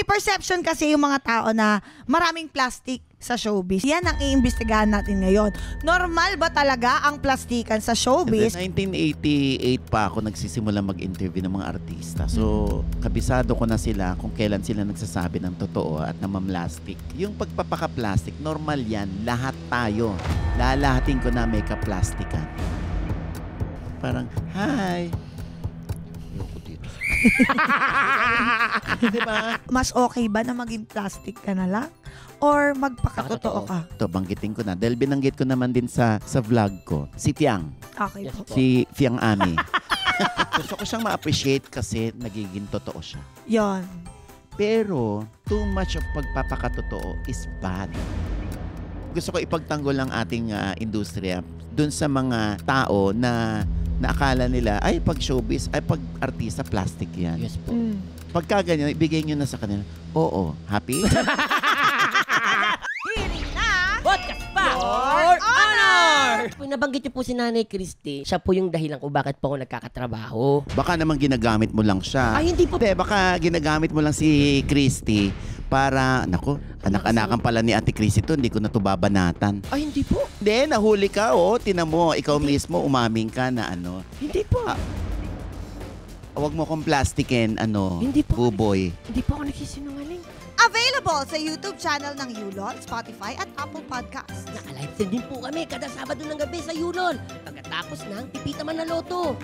May perception kasi yung mga tao na maraming plastic sa showbiz. Yan ang iimbestigahan natin ngayon. Normal ba talaga ang plastikan sa showbiz? 1988 pa ako nagsisimula mag-interview ng mga artista. So, kabisado ko na sila kung kailan sila nagsasabi ng totoo at namamlastic. Yung pagpapaka-plastic, normal yan. Lahat tayo. Lalahatin ko na may ka-plastikan. Parang, hi! Loko dito. Diba? Mas okay ba na maging plastic ka na lang? Or magpakatotoo ka? Ito, banggitin ko na. Dahil binanggit ko naman din sa vlog ko. Si Fiang. Okay po. Si Fiang Ami. Gusto ko siyang ma-appreciate kasi nagiging totoo siya. Yon. Pero, too much of pagpapakatotoo is bad. Gusto ko ipagtanggol ang ating industriya dun sa mga tao na akala nila, ay pag showbiz, ay pag artista, plastic yan. Yes po. Pagka ganyan, ibigay nyo na sa kanila, oo, happy? Podcast pa! Your Honor! Nabanggit niyo po si Nanay Christy, siya po yung dahilan kung bakit po ako nagkakatrabaho. Baka naman ginagamit mo lang siya. Ay, hindi po. Hindi, baka ginagamit mo lang si Christy para, nako, anak-anakan pala ni Ate Christy to, hindi ko na to babanatan. Ay, hindi po. Hindi, nahuli ka, tinan mo, ikaw mismo, umaming ka na Hindi po. Huwag mo kong plastikin, Hindi po. buboy. Hindi po ako nagsisinungaling. Available sa YouTube channel ng Yulon, Spotify at Apple Podcasts. Naka-live stream din po kami kada Sabado ng gabi sa Yulon. Pagkatapos ng Pipita Man na Loto.